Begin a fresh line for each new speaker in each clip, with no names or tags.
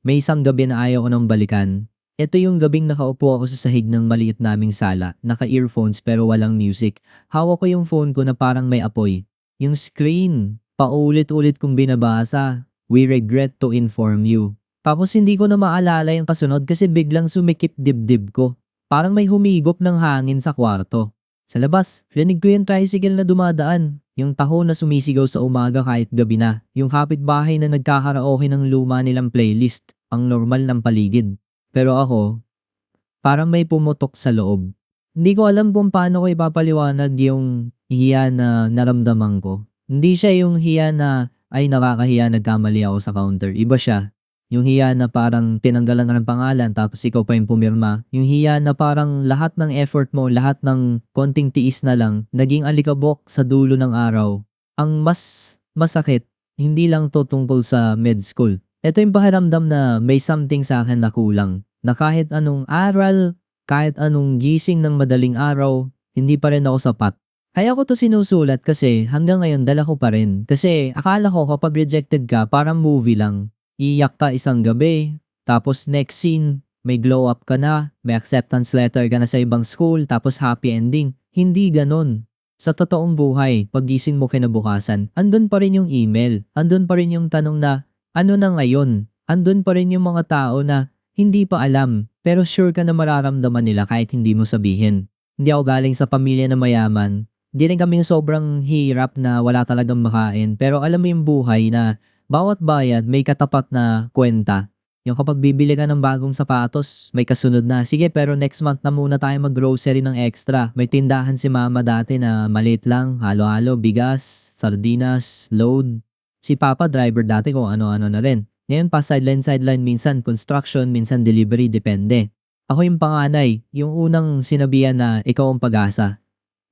May isang gabi na ayaw ko nang balikan. Ito yung gabing nakaupo ako sa sahig ng maliit naming sala, naka-earphones pero walang music. Hawak ko yung phone ko na parang may apoy. Yung screen, paulit-ulit kong binabasa. We regret to inform you. Tapos hindi ko na maalala yung kasunod kasi biglang sumikip dibdib ko. Parang may humigop ng hangin sa kwarto. Sa labas, rinig ko yung tricycle na dumadaan. Yung taho na sumisigaw sa umaga kahit gabi na. Yung kapitbahay na nagkakaraoke ng luma nilang playlist. Ang normal ng paligid. Pero ako, parang may pumutok sa loob. Hindi ko alam kung paano ko ipapaliwanag yung hiya na naramdaman ko. Hindi siya yung hiya na, ay nakakahiya nagkamali ako sa counter. Iba siya. Yung hiya na parang tinanggalan ka ng pangalan tapos ikaw pa yung pumirma. Yung hiya na parang lahat ng effort mo, lahat ng konting tiis na lang, naging alikabok sa dulo ng araw. Ang mas masakit, hindi lang to tungkol sa med school. Ito yung pakiramdam na may something sa akin na kulang. Na kahit anong aral, kahit anong gising ng madaling araw, hindi pa rin ako sapat. Kaya ko to sinusulat kasi hanggang ngayon dala ko pa rin. Kasi akala ko kapag rejected ka, parang movie lang. Iiyak ka isang gabi, tapos next scene, may glow up ka na, may acceptance letter ka na sa ibang school, tapos happy ending. Hindi ganon. Sa totoong buhay, paggising mo kinabukasan, andun pa rin yung email, andun pa rin yung tanong na, ano na ngayon? Andun pa rin yung mga tao na hindi pa alam, pero sure ka na mararamdaman nila kahit hindi mo sabihin. Hindi ako galing sa pamilya na mayaman, hindi rin kami sobrang hirap na wala talagang makain, pero alam mo yung buhay na bawat bayad may katapat na kwenta. Yung kapag bibili ka ng bagong sapatos, may kasunod na, sige pero next month na muna tayo mag-grocery ng extra. May tindahan si mama dati na maliit lang, halo-halo, bigas, sardinas, load. Si papa driver dati kung ano-ano na rin. Ngayon pa sideline-sideline, minsan construction, minsan delivery, depende. Ako yung panganay, yung unang sinabihan na ikaw ang pag-asa.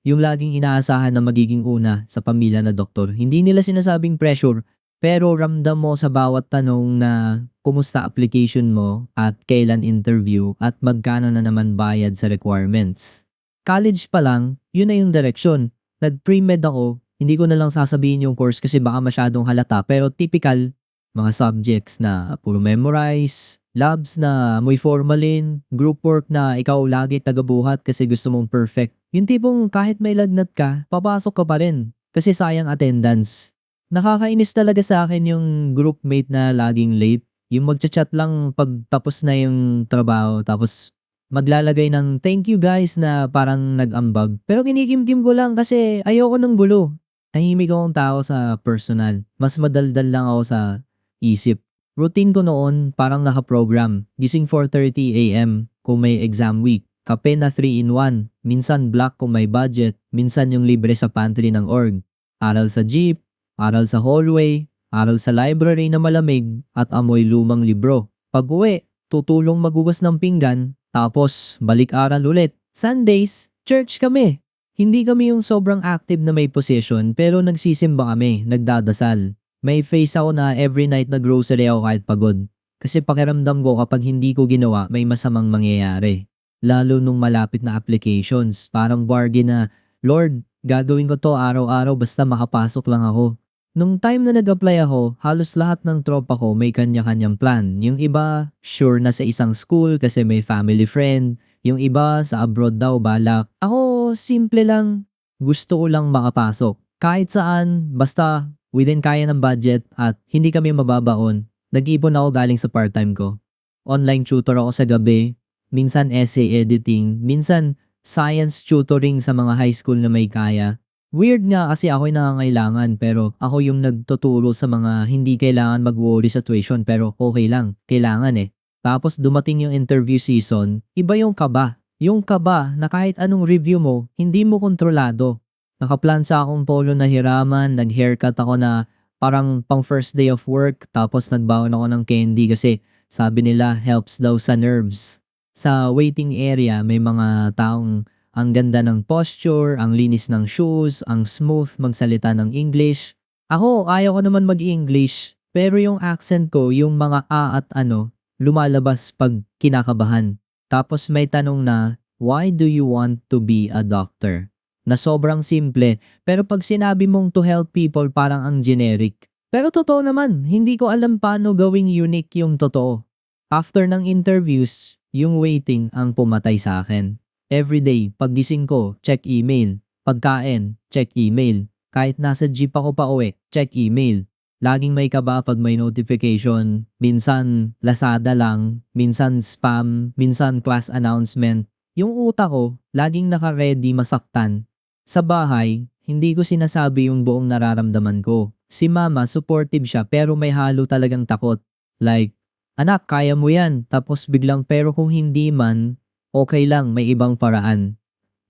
Yung laging inaasahan na magiging una sa pamilya na doktor. Hindi nila sinasabing pressure, pero ramdam mo sa bawat tanong na kumusta application mo at kailan interview at magkano na naman bayad sa requirements. College pa lang, yun na yung direksyon. Nag-pre-med ako, hindi ko na lang sasabihin yung course kasi baka masyadong halata, pero typical, mga subjects na puro memorize, labs na amoy formalin, group work na ikaw lagi tagabuhat kasi gusto mong perfect. Yung tipong kahit may lagnat ka, papasok ka pa rin kasi sayang attendance. Nakakainis talaga sa akin yung groupmate na laging late. Yung magchat-chat lang pag tapos na yung trabaho tapos maglalagay ng thank you guys na parang nag-ambag. Pero kinikimkim ko lang kasi ayoko ng gulo. Tahimik akong tao sa personal. Mas madaldal lang ako sa isip. Routine ko noon parang naka-program. Gising 4:30 AM kung may exam week. Kape na 3-in-1. Minsan black kung may budget. Minsan yung libre sa pantry ng org. Aral sa jeep. Aral sa hallway. Aral sa library na malamig at amoy lumang libro. Pag-uwi, tutulong magugas ng pinggan. Tapos balik aral ulit. Sundays, church kami. Hindi kami yung sobrang active na may position pero nagsisimba kami, nagdadasal. May face ako na every night na grocery ako kahit pagod. Kasi pakiramdam ko kapag hindi ko ginawa, may masamang mangyayari. Lalo nung malapit na applications, parang bargain na, Lord, gagawin ko to araw-araw basta makapasok lang ako. Nung time na nag-apply ako, halos lahat ng tropa ko may kanya-kanyang plan. Yung iba, sure na sa isang school kasi may family friend. Yung iba, sa abroad daw balak. Ako, simple lang. Gusto ko lang makapasok. Kahit saan, basta within kaya ng budget at hindi kami mababaon. Nag-ipon ako galing sa part-time ko. Online tutor ako sa gabi. Minsan essay editing. Minsan science tutoring sa mga high school na may kaya. Weird nga kasi ako'y nangangailangan pero ako yung nagtuturo sa mga hindi kailangan mag-worry sa tuition pero okay lang, kailangan eh. Tapos dumating yung interview season, iba yung kaba. Yung kaba na kahit anong review mo, hindi mo kontrolado. Nakaplan sa akong polo na hiraman, nag-haircut ako na parang pang first day of work tapos nagbaon ako ng candy kasi sabi nila helps daw sa nerves. Sa waiting area may mga taong ang ganda ng posture, ang linis ng shoes, ang smooth magsalita ng English. Ako, ayaw ko naman mag-English, pero yung accent ko, yung mga a at ano, lumalabas pag kinakabahan. Tapos may tanong na, why do you want to be a doctor? Na sobrang simple, pero pag sinabi mong to help people parang ang generic. Pero totoo naman, hindi ko alam paano gawing unique yung totoo. After ng interviews, yung waiting ang pumatay sa akin. Everyday, paggising ko, check email. Pagkain, check email. Kahit nasa jeep ako pa uwi, check email. Laging may kaba pag may notification. Minsan, Lazada lang. Minsan, spam. Minsan, class announcement. Yung utak ko, laging naka-ready masaktan. Sa bahay, hindi ko sinasabi yung buong nararamdaman ko. Si mama, supportive siya pero may halo talagang takot. Like, anak, kaya mo yan. Tapos biglang pero kung hindi man, okay lang, may ibang paraan.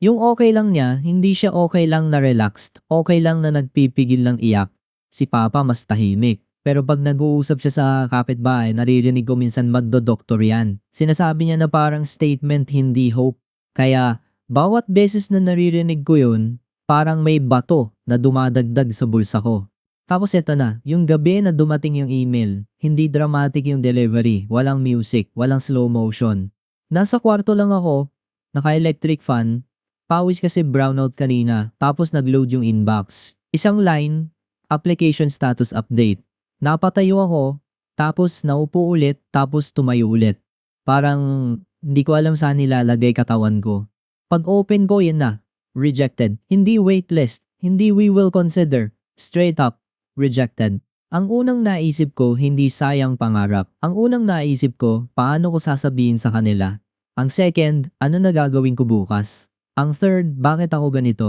Yung okay lang niya, hindi siya okay lang na relaxed. Okay lang na nagpipigil ng iyak. Si papa mas tahimik. Pero pag nag-uusap siya sa kapitbahay, naririnig ko minsan magdo-doktor yan. Sinasabi niya na parang statement, hindi hope. Kaya, bawat beses na naririnig ko yun, parang may bato na dumadagdag sa bulsa ko. Tapos eto na, yung gabi na dumating yung email, hindi dramatic yung delivery, walang music, walang slow motion. Nasa kwarto lang ako, naka-electric fan, pawis kasi brownout kanina, tapos nag-load yung inbox. Isang line, application status update. Napatayo ako, tapos naupo ulit, tapos tumayo ulit. Parang hindi ko alam saan nilalagay katawan ko. Pag open ko, yan na. Rejected. Hindi waitlist. Hindi we will consider. Straight up. Rejected. Ang unang naisip ko, hindi sayang pangarap. Ang unang naisip ko, paano ko sasabihin sa kanila. Ang second, ano na gagawin ko bukas. Ang third, bakit ako ganito?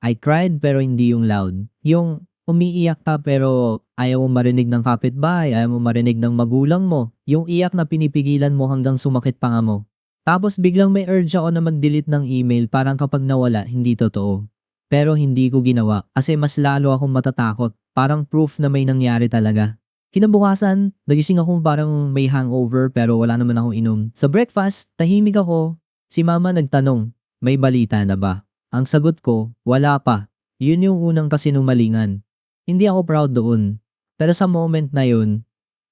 I cried pero hindi yung loud. Yung umiiyak ka pero ayaw mo marinig ng kapitbahay, ayaw mo marinig ng magulang mo. Yung iyak na pinipigilan mo hanggang sumakit pa nga mo. Tapos biglang may urge ako na mag-delete ng email parang kapag nawala, hindi totoo. Pero hindi ko ginawa kasi mas lalo akong matatakot. Parang proof na may nangyari talaga. Kinabukasan, nagising akong parang may hangover pero wala naman akong inom. Sa breakfast, tahimik ako. Si mama nagtanong, may balita na ba? Ang sagot ko, wala pa. Yun yung unang kasinungalingan. Hindi ako proud doon. Pero sa moment na yun,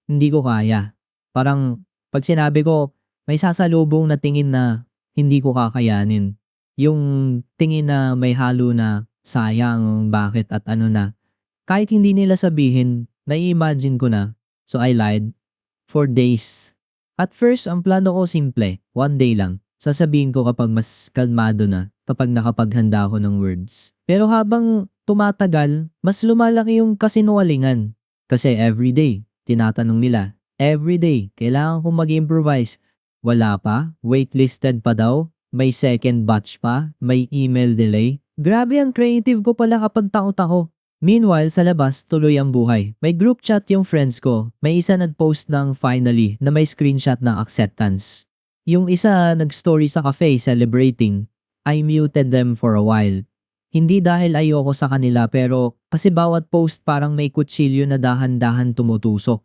hindi ko kaya. Parang pag sinabi ko, may sasalubong na tingin na hindi ko kakayanin. Yung tingin na may halo na sayang, bakit at ano na. Kahit hindi nila sabihin, nai-imagine ko na. So I lied for days. At first, ang plano ko simple, one day lang. Sasabihin ko kapag mas kalmado na, kapag nakapaghanda ako ng words. Pero habang tumatagal, mas lumalaki yung kasinungalingan. Kasi everyday, tinatanong nila, everyday, kailangan kong mag-improvise. Wala pa, waitlisted pa daw, may second batch pa, may email delay. Grabe ang creative ko pala kapag takot ako. Meanwhile, sa labas, tuloy ang buhay. May group chat yung friends ko. May isa nag-post ng finally na may screenshot ng acceptance. Yung isa nag-story sa cafe celebrating. I muted them for a while. Hindi dahil ayoko sa kanila pero kasi bawat post parang may kutsilyo na dahan-dahan tumutusok.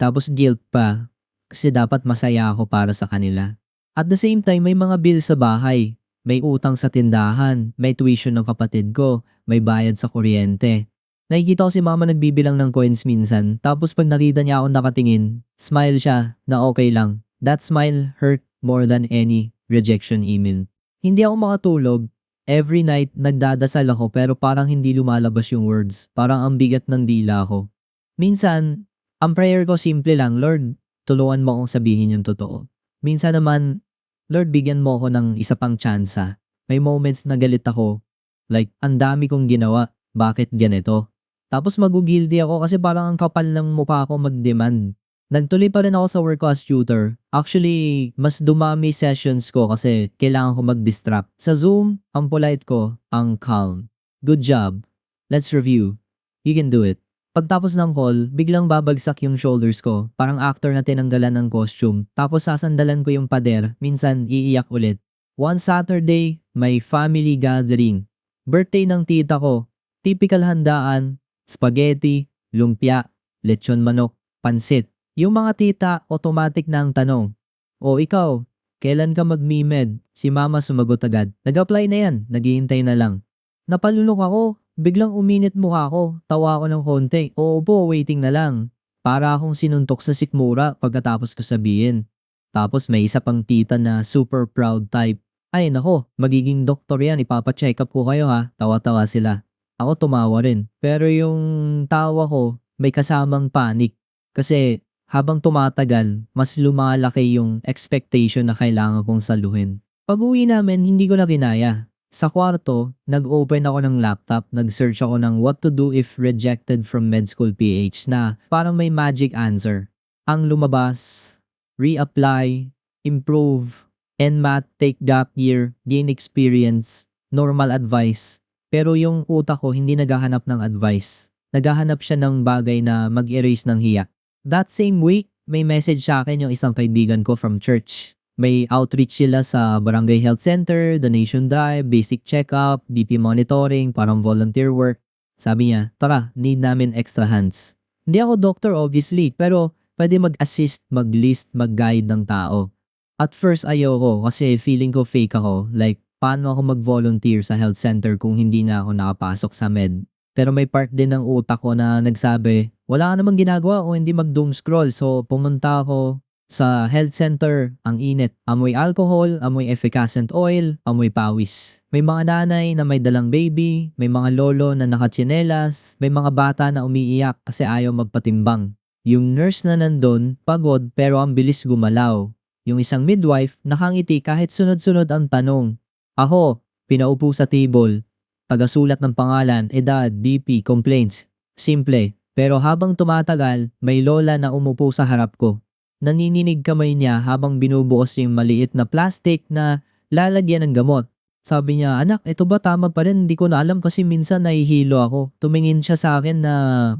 Tapos guilt pa kasi dapat masaya ako para sa kanila. At the same time, may mga bill sa bahay. May utang sa tindahan, may tuition ng kapatid ko, may bayad sa kuryente. Nakikita ko si mama nagbibilang ng coins minsan, tapos pag nakita niya ako nakatingin, smile siya na okay lang. That smile hurt more than any rejection email. Hindi ako makatulog. Every night, nagdadasal ako pero parang hindi lumalabas yung words. Parang ang bigat ng dila ko. Minsan, ang prayer ko simple lang, Lord, tulungan mo akong sabihin yung totoo. Minsan naman, Lord, bigyan mo ako ng isa pang tsansa. May moments na galit ako. Like, ang dami kong ginawa. Bakit ganito? Tapos magugilty ako kasi parang ang kapal ng mukha ko mag-demand. Nagtuloy pa rin ako sa work ko as tutor. Actually, mas dumami sessions ko kasi kailangan ko mag-distract. Sa Zoom, ang polite ko, ang calm. Good job. Let's review. You can do it. Pagtapos ng call, biglang babagsak yung shoulders ko. Parang actor na tinanggalan ng costume. Tapos sasandalan ko yung pader. Minsan, iiyak ulit. One Saturday, may family gathering. Birthday ng tita ko. Typical handaan. Spaghetti, lumpia, lechon manok, pansit. Yung mga tita, automatic na ang tanong. O ikaw, kailan ka mag-MMed? Si mama sumagot agad. Nag-apply na yan, naghihintay na lang. Napalunok ako, biglang uminit mukha ko, tawa ako ng konti. Oo po, waiting na lang. Para akong sinuntok sa sikmura pagkatapos ko sabihin. Tapos may isa pang tita na super proud type. Ay nako, magiging doktor yan, ipapacheck up ko kayo ha. Tawa-tawa sila. Ako tumawa rin. Pero yung tawa ko, may kasamang panic. Kasi habang tumatagal, mas lumalaki yung expectation na kailangan kong saluhin. Pag-uwi namin, hindi ko na kinaya. Sa kwarto, nag-open ako ng laptop, nag-search ako ng what to do if rejected from med school PH na parang may magic answer. Ang lumabas, reapply, improve, NMAT, take gap year, gain experience, normal advice. Pero yung utak ko hindi naghahanap ng advice. Naghahanap siya ng bagay na mag-erase ng hiya. That same week, may message sa akin yung isang kaibigan ko from church. May outreach sila sa Barangay Health Center, donation drive, basic checkup, BP monitoring, parang volunteer work. Sabi niya, tara, need namin extra hands. Hindi ako doctor obviously, pero pwede mag-assist, mag-list, mag-guide ng tao. At first ayoko kasi feeling ko fake ako. Like, paano ako mag-volunteer sa health center kung hindi na ako nakapasok sa med? Pero may part din ng utak ko na nagsabi, wala ka namang ginagawa o hindi mag-doom scroll. So, pumunta ako sa health center, ang init. Amoy alcohol, amoy effervescent oil, amoy pawis. May mga nanay na may dalang baby, may mga lolo na nakatsinelas, may mga bata na umiiyak kasi ayaw magpatimbang. Yung nurse na nandun, pagod pero ang bilis gumalaw. Yung isang midwife, nakangiti kahit sunod-sunod ang tanong. Ako, pinaupo sa table. Pagasulat ng pangalan, edad, BP, complaints. Simple. Pero habang tumatagal, may lola na umupo sa harap ko. Nanininig kamay niya habang binubuos yung maliit na plastic na lalagyan ng gamot. Sabi niya, anak, ito ba tama pa rin? Hindi ko na alam kasi minsan nahihilo ako. Tumingin siya sa akin na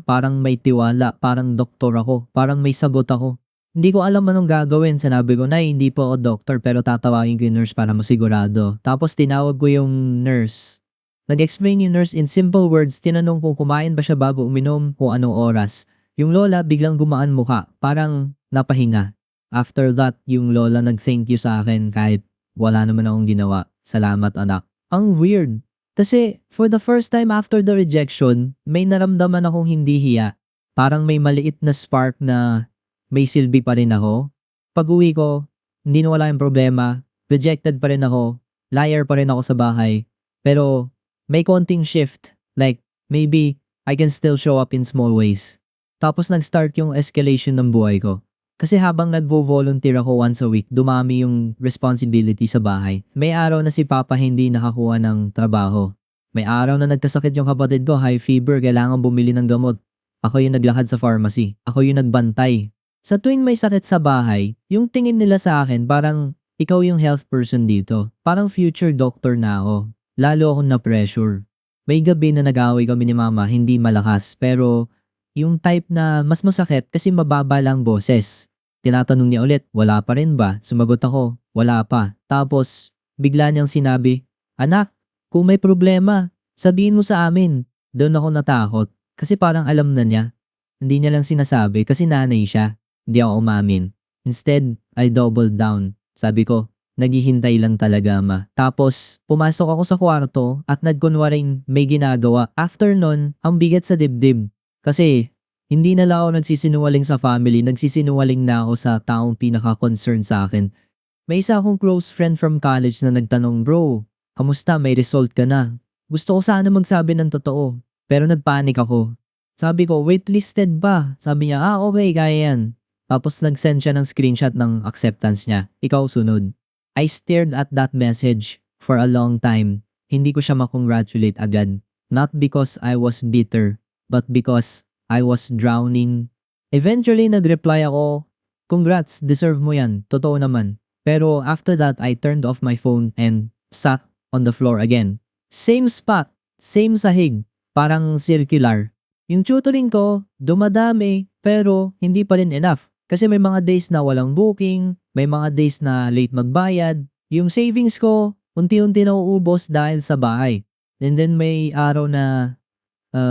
parang may tiwala, parang doktor ako, parang may sagot ako. Hindi ko alam anong gagawin. Sinabi ko, Nay, hindi po ako doctor pero tatawagin ko yung nurse para masigurado. Tapos tinawag ko yung nurse. Nag-explain yung nurse in simple words, tinanong kung kumain ba siya bago uminom, kung anong oras. Yung lola biglang gumaan mukha, parang napahinga. After that, yung lola nag-thank you sa akin kahit wala naman akong ginawa. Salamat anak. Ang weird. Kasi for the first time after the rejection, may naramdaman akong hindi hiya. Parang may maliit na spark na may silbi pa rin ako. Pag-uwi ko, hindi nawala yung problema. Rejected pa rin ako. Liar pa rin ako sa bahay. Pero may konting shift. Like, maybe I can still show up in small ways. Tapos nag-start yung escalation ng buhay ko. Kasi habang nagvo-volunteer ako once a week, dumami yung responsibility sa bahay. May araw na si Papa hindi nakakuha ng trabaho. May araw na nagkasakit yung kapatid ko, high fever, kailangan bumili ng gamot. Ako yung naglakad sa pharmacy. Ako yung nagbantay. Sa tuwing may sakit sa bahay, yung tingin nila sa akin parang ikaw yung health person dito. Parang future doctor na ako. Lalo akong na-pressure. May gabi na nag-away kami ni Mama, hindi malakas, pero yung type na mas masakit kasi mababa lang boses. Tinatanong niya ulit, wala pa rin ba? Sumagot ako, wala pa. Tapos, bigla niyang sinabi, anak, kung may problema, sabihin mo sa amin. Doon ako natakot kasi parang alam na niya. Hindi niya lang sinasabi kasi nanay siya. Hindi ako umamin. Instead, I doubled down. Sabi ko, naghihintay lang talaga ma. Tapos, pumasok ako sa kwarto at nagkunwaring may ginagawa. After nun, ang bigat sa dibdib. Kasi, hindi na lang ako nagsisinungaling sa family, nagsisinungaling na ako sa taong pinaka-concern sa akin. May isa akong close friend from college na nagtanong, bro, kamusta? May result ka na? Gusto ko sana magsabi ng totoo, pero nagpanik ako. Sabi ko, waitlisted ba? Sabi niya, okay, kaya yan. Tapos nag-send siya ng screenshot ng acceptance niya. Ikaw sunod. I stared at that message for a long time. Hindi ko siya makongratulate agad. Not because I was bitter, but because I was drowning. Eventually, nag-reply ako, congrats, deserve mo yan, totoo naman. Pero after that, I turned off my phone and sat on the floor again. Same spot, same sahig, parang circular. Yung tutoring ko, dumadami, pero hindi pa rin enough. Kasi may mga days na walang booking, may mga days na late magbayad. Yung savings ko, unti-unti na uubos dahil sa bahay. And then may araw na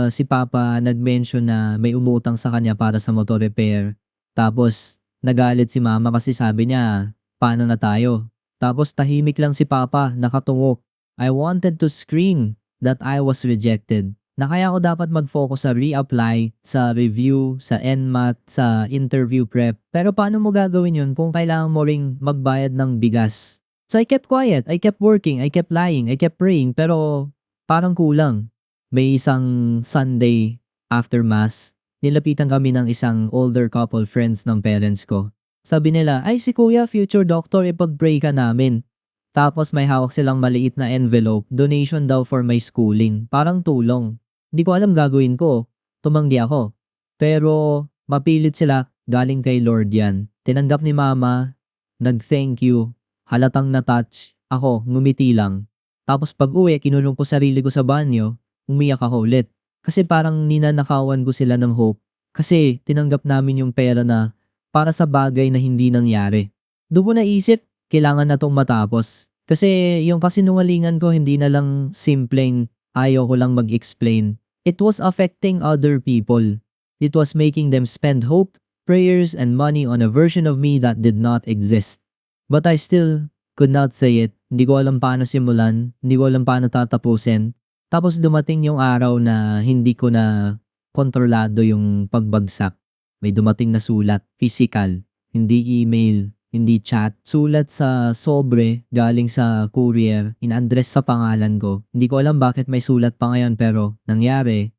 si Papa nag-mention na may umutang sa kanya para sa motor repair. Tapos nagalit si Mama kasi sabi niya, paano na tayo? Tapos tahimik lang si Papa, nakatungo. I wanted to scream that I was rejected. Na kaya ako dapat mag-focus sa reapply, sa review, sa NMAT, sa interview prep. Pero paano mo gagawin yun kung kailangan mo ring magbayad ng bigas? So I kept quiet, I kept working, I kept lying, I kept praying, pero parang kulang. May isang Sunday after Mass, nilapitan kami ng isang older couple friends ng parents ko. Sabi nila, ay si kuya, future doctor, ipag-pray ka namin. Tapos may hawak silang maliit na envelope, donation daw for my schooling, parang tulong. Hindi ko alam gagawin ko, tumanggi ako. Pero mapilit sila, galing kay Lord yan. Tinanggap ni mama, nag-thank you, halatang na-touch, ako, ngumiti lang. Tapos pag-uwi, kinulong ko sarili ko sa banyo, umiyak ako ulit. Kasi parang ninanakawan ko sila ng hope. Kasi tinanggap namin yung pera na para sa bagay na hindi nangyari. Doon ko naisip, kailangan na tong matapos. Kasi yung kasinungalingan ko hindi na lang simpleng ayaw ko lang mag-explain. It was affecting other people. It was making them spend hope, prayers, and money on a version of me that did not exist. But I still could not say it. Hindi ko alam paano simulan, hindi ko alam paano tatapusin. Tapos dumating yung araw na hindi ko na kontrolado yung pagbagsak. May dumating na sulat, physical, hindi email, hindi chat. Sulat sa sobre, galing sa courier, in-address sa pangalan ko. Hindi ko alam bakit may sulat pa ngayon pero nangyari.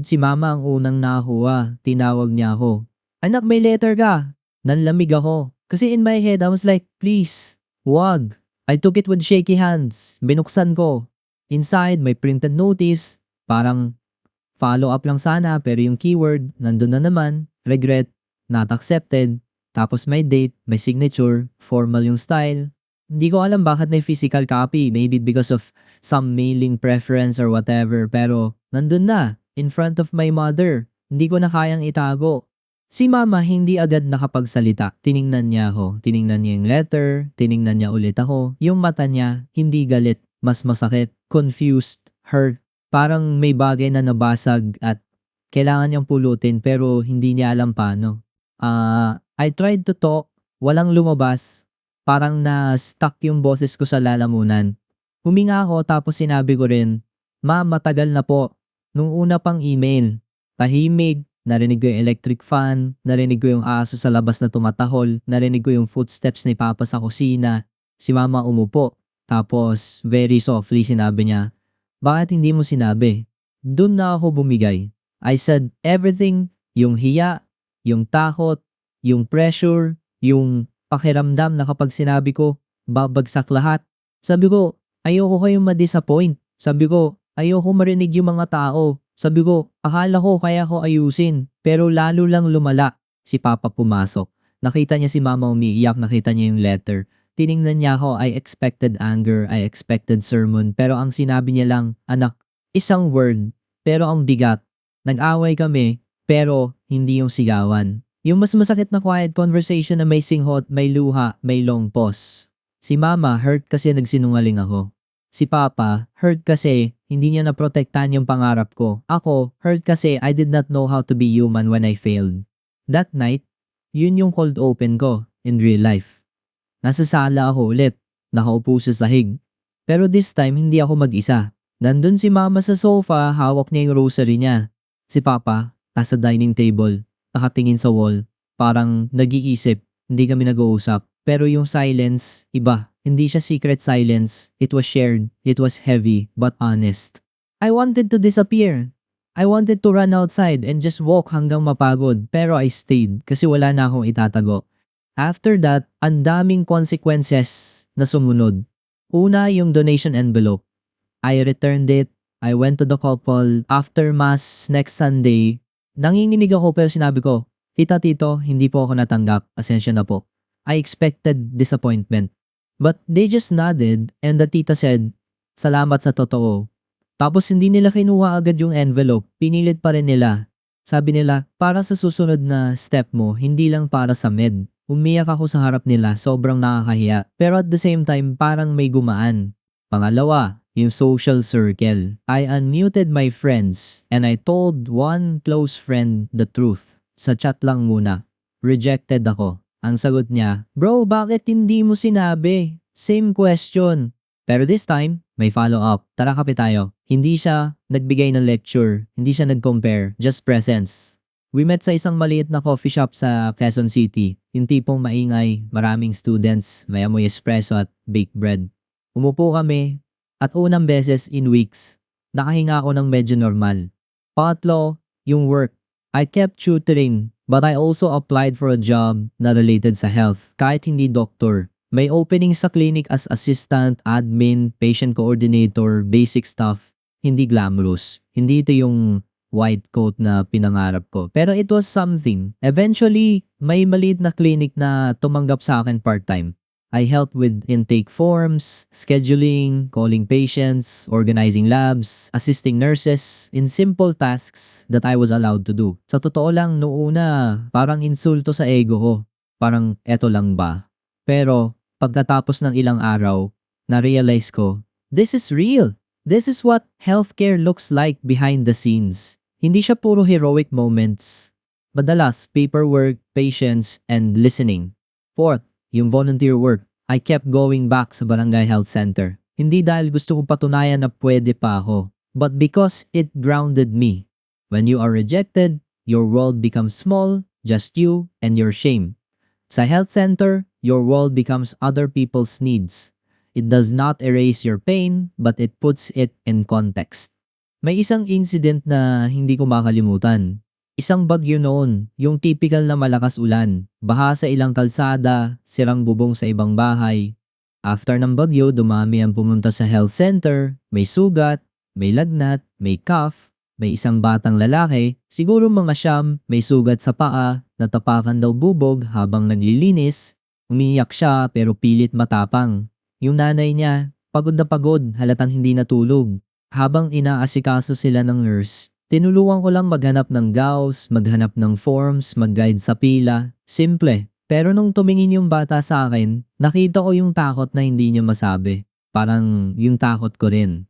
Si mama ang unang nakakuha, tinawag niya ako. Anak, may letter ka. Nanlamig ako. Kasi in my head, I was like, please, wag. I took it with shaky hands. Binuksan ko. Inside, may printed notice, parang follow up lang sana pero yung keyword, nandun na naman, regret, not accepted, tapos may date, may signature, formal yung style. Hindi ko alam bakit may physical copy, maybe because of some mailing preference or whatever, pero nandun na, in front of my mother. Hindi ko na kayang itago. Si mama hindi agad nakapagsalita. Tiningnan niya ako. Tiningnan niya yung letter. Tiningnan niya ulit ako. Yung mata niya, hindi galit. Mas masakit. Confused. Hurt. Parang may bagay na nabasag at kailangan niyang pulutin pero hindi niya alam paano. I tried to talk. Walang lumabas. Parang na-stuck yung boses ko sa lalamunan. Huminga ako tapos sinabi ko rin, Ma, matagal na po. Nung una pang email. Tahimik. Narinig ko yung electric fan, narinig ko yung aso sa labas na tumatahol, narinig ko yung footsteps ni Papa sa kusina. Si Mama umupo, tapos very softly sinabi niya, bakit hindi mo sinabi? Doon na ako bumigay. I said everything, yung hiya, yung takot, yung pressure, yung pakiramdam na kapag sinabi ko, babagsak lahat. Sabi ko, ayoko kayong ma-disappoint. Sabi ko, ayoko marinig yung mga tao. Sabi ko, akala ko kaya ko ayusin, pero lalo lang lumala. Si Papa pumasok. Nakita niya si Mama umiiyak, nakita niya yung letter. Tiningnan niya ako, I expected anger, I expected sermon, pero ang sinabi niya lang, anak, isang word, pero ang bigat. Nag-away kami, pero hindi yung sigawan. Yung mas masakit na quiet conversation na may singhot, may luha, may long pause. Si Mama hurt kasi nagsinungaling ako. Si Papa, hurt kasi hindi niya naprotektahan yung pangarap ko. Ako, hurt kasi I did not know how to be human when I failed. That night, yun yung cold open ko in real life. Nasa sala ako ulit, nakaupo sa sahig. Pero this time, hindi ako mag-isa. Nandun si Mama sa sofa, hawak niya yung rosary niya. Si Papa, nasa dining table, nakatingin sa wall. Parang nag-iisip, hindi kami nag-uusap. Pero yung silence, iba. Hindi siya secret silence. It was shared. It was heavy, but honest. I wanted to disappear. I wanted to run outside and just walk hanggang mapagod. Pero I stayed kasi wala na akong itatago. After that, ang daming consequences na sumunod. Una, yung donation envelope. I returned it. I went to the couple. After mass next Sunday, nanginginig ako pero sinabi ko, Tito, hindi po ako natanggap. Asensya na po. I expected disappointment. But they just nodded and the tita said, salamat sa totoo. Tapos hindi nila kinuha agad yung envelope, pinilit pa rin nila. Sabi nila, para sa susunod na step mo, hindi lang para sa med. Umiyak ako sa harap nila, sobrang nakakahiya. Pero at the same time, parang may gumaan. Pangalawa, yung social circle. I unmuted my friends and I told one close friend the truth. Sa chat lang muna. Rejected ako. Ang sagot niya, bro, bakit hindi mo sinabi? Same question. Pero this time, may follow-up. Tara kape tayo. Hindi siya nagbigay ng lecture. Hindi siya nag-compare. Just presence. We met sa isang maliit na coffee shop sa Quezon City. Yung tipong maingay, maraming students, may amoy espresso at baked bread. Umupo kami at unang beses in weeks, nakahinga ako ng medyo normal. Pangatlo, yung work. I kept tutoring, but I also applied for a job na related sa health, kahit hindi doctor. May opening sa clinic as assistant, admin, patient coordinator, basic stuff. Hindi glamorous. Hindi ito yung white coat na pinangarap ko. Pero it was something. Eventually, may maliit na clinic na tumanggap sa akin part-time. I helped with intake forms, scheduling, calling patients, organizing labs, assisting nurses in simple tasks that I was allowed to do. Sa totoo lang, noong una, parang insulto sa ego ko. Parang eto lang ba? Pero pagkatapos ng ilang araw, na-realize ko, this is real. This is what healthcare looks like behind the scenes. Hindi siya puro heroic moments. Madalas, paperwork, patience, and listening. Fourth, yung volunteer work. I kept going back sa barangay health center. Hindi dahil gusto kong patunayan na pwede pa ako, but because it grounded me. When you are rejected, your world becomes small, just you and your shame. Sa health center, your world becomes other people's needs. It does not erase your pain, but it puts it in context. May isang incident na hindi ko makalimutan. Isang bagyo noon, yung typical na malakas ulan, baha sa ilang kalsada, sirang bubong sa ibang bahay. After ng bagyo, dumami ang pumunta sa health center, may sugat, may lagnat, may cough, may isang batang lalaki, siguro mga siyam, may sugat sa paa, natapakan daw bubog habang naglilinis. Umiiyak siya pero pilit matapang. Yung nanay niya, pagod na pagod, halatang hindi natulog. Habang inaasikaso sila ng nurse, tinulungan ko lang maghanap ng gauze, maghanap ng forms, mag-guide sa pila. Simple. Pero nung tumingin yung bata sa akin, nakita ko yung takot na hindi niya masabi. Parang yung takot ko rin.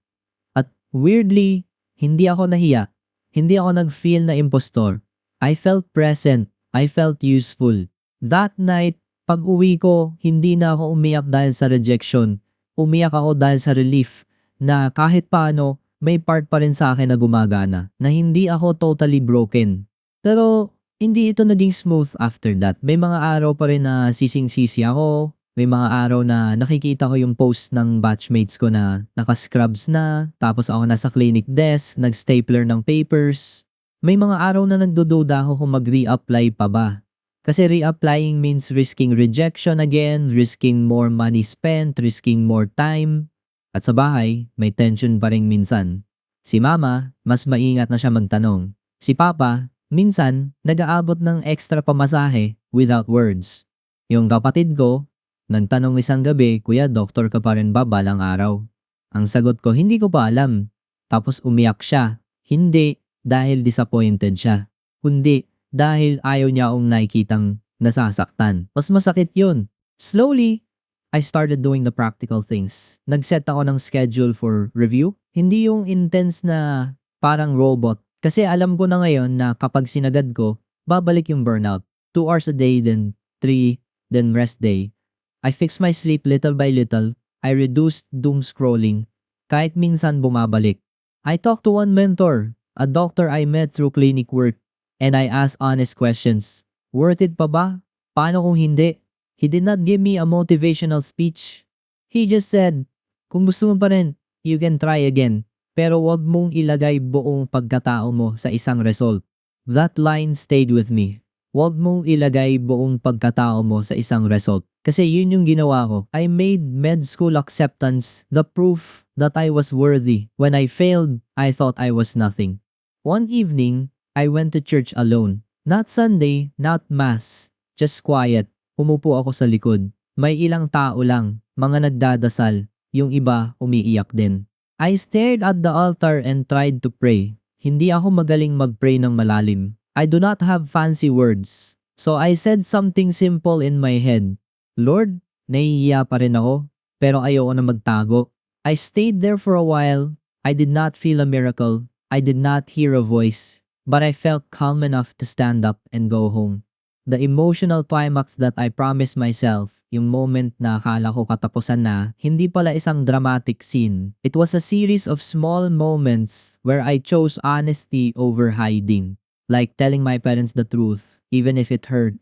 At weirdly, hindi ako nahiya. Hindi ako nag-feel na impostor. I felt present. I felt useful. That night, pag uwi ko, hindi na ako umiyak dahil sa rejection. Umiyak ako dahil sa relief na kahit paano, may part pa rin sa akin na gumagana, na hindi ako totally broken. Pero, hindi ito naging smooth after that. May mga araw pa rin na sising-sisi ako. May mga araw na nakikita ko yung post ng batchmates ko na naka-scrubs na, tapos ako nasa clinic desk, nag-stapler ng papers. May mga araw na nagdududa ako kung mag-reapply pa ba. Kasi reapplying means risking rejection again, risking more money spent, risking more time. At sa bahay, may tension pa rin minsan. Si mama, mas maingat na siya magtanong. Si papa, minsan, nag-aabot ng extra pamasahe without words. Yung kapatid ko, nagtanong isang gabi, Kuya, doktor ka pa rin ba balang araw? Ang sagot ko, hindi ko pa alam. Tapos umiyak siya. Hindi dahil disappointed siya. Kundi dahil ayaw niya akong nakikitang nasasaktan. Mas masakit yun. Slowly, I started doing the practical things. Nag-set ako ng schedule for review. Hindi yung intense na parang robot. Kasi alam ko na ngayon na kapag sinagad ko, babalik yung burnout. 2 hours a day, then 3, then rest day. I fixed my sleep little by little. I reduced doom scrolling. Kahit minsan bumabalik. I talked to one mentor, a doctor I met through clinic work, and I asked honest questions. Worth it pa ba? Paano kung hindi? He did not give me a motivational speech. He just said, kung gusto mo pa rin, you can try again. Pero wag mong ilagay buong pagkatao mo sa isang result. That line stayed with me. Wag mong ilagay buong pagkatao mo sa isang result. Kasi yun yung ginawa ko. I made med school acceptance the proof that I was worthy. When I failed, I thought I was nothing. One evening, I went to church alone. Not Sunday, not mass. Just quiet. Umupo ako sa likod. May ilang tao lang, mga nagdadasal. Yung iba, umiiyak din. I stared at the altar and tried to pray. Hindi ako magaling mag-pray ng malalim. I do not have fancy words. So I said something simple in my head. Lord, nahihiya pa rin ako, pero ayoko na magtago. I stayed there for a while. I did not feel a miracle. I did not hear a voice. But I felt calm enough to stand up and go home. The emotional climax that I promised myself, yung moment na akala ko katapusan na, hindi pala isang dramatic scene. It was a series of small moments where I chose honesty over hiding. Like telling my parents the truth, even if it hurt.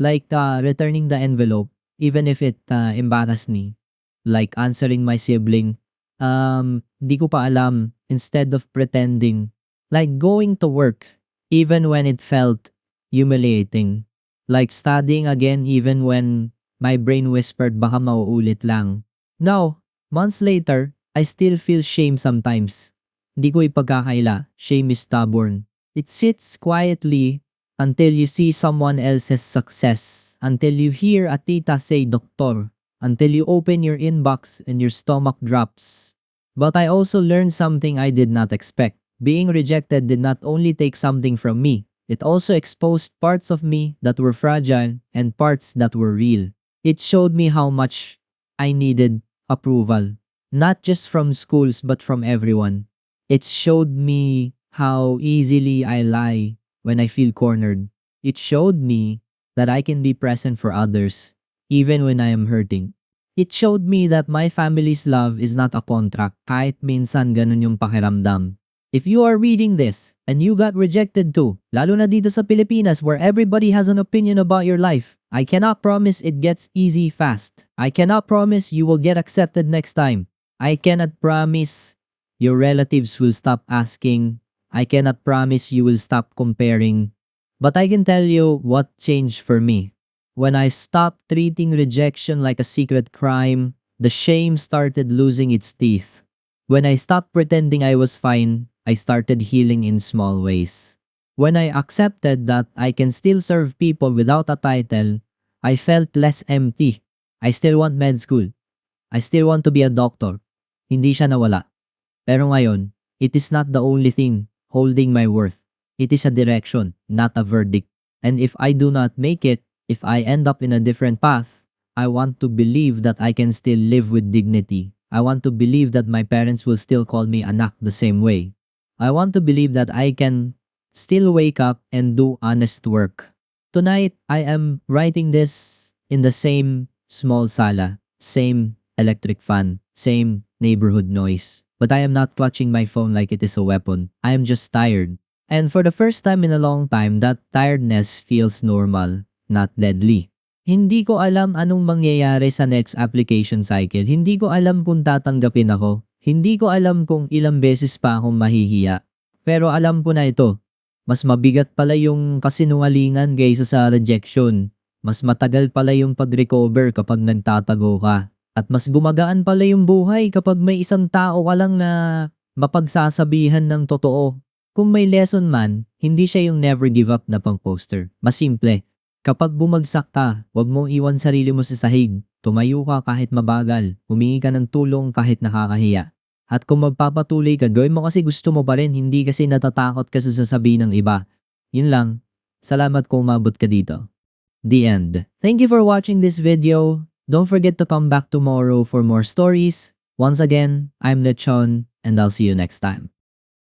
Like returning the envelope, even if it embarrassed me. Like answering my sibling, di ko pa alam, instead of pretending. Like going to work, even when it felt humiliating. Like studying again even when my brain whispered baka mauulit lang. Now, months later, I still feel shame sometimes. Hindi ko ipagkakaila, shame is stubborn. It sits quietly until you see someone else's success, until you hear a tita say doktor, until you open your inbox and your stomach drops. But I also learned something I did not expect. Being rejected did not only take something from me, it also exposed parts of me that were fragile and parts that were real. It showed me how much I needed approval, not just from schools but from everyone. It showed me how easily I lie when I feel cornered. It showed me that I can be present for others even when I am hurting. It showed me that my family's love is not a contract kahit minsan ganun yung pakiramdam. If you are reading this and you got rejected too, lalo na dito sa Pilipinas where everybody has an opinion about your life, I cannot promise it gets easy fast. I cannot promise you will get accepted next time. I cannot promise your relatives will stop asking. I cannot promise you will stop comparing. But I can tell you what changed for me. When I stopped treating rejection like a secret crime, the shame started losing its teeth. When I stopped pretending I was fine, I started healing in small ways. When I accepted that I can still serve people without a title, I felt less empty. I still want med school. I still want to be a doctor. Hindi siya nawala. Pero ngayon, it is not the only thing holding my worth. It is a direction, not a verdict. And if I do not make it, if I end up in a different path, I want to believe that I can still live with dignity. I want to believe that my parents will still call me anak the same way. I want to believe that I can still wake up and do honest work. Tonight, I am writing this in the same small sala, same electric fan, same neighborhood noise. But I am not clutching my phone like it is a weapon. I am just tired. And for the first time in a long time, that tiredness feels normal, not deadly. Hindi ko alam anong mangyayari sa next application cycle. Hindi ko alam kung tatanggapin ako. Hindi ko alam kung ilang beses pa akong mahihiya. Pero alam ko na ito. Mas mabigat pala yung kasinungalingan kaysa sa rejection. Mas matagal pala yung pag-recover kapag nagtatago ka. At mas gumagaan pala yung buhay kapag may isang tao ka lang na mapagsasabihan ng totoo. Kung may lesson man, hindi siya yung never give up na pang poster. Mas simple. Kapag bumagsak ka, huwag mong iwan sarili mo sa sahig. Tumayo ka kahit mabagal. Humingi ka ng tulong kahit nakakahiya. At kung magpapatuloy ka, gawin mo kasi gusto mo pa rin, hindi kasi natatakot ka sa sasabihin ng iba. Yun lang. Salamat kung umabot ka dito. The end. Thank you for watching this video. Don't forget to come back tomorrow for more stories. Once again, I'm Lechon, and I'll see you next time.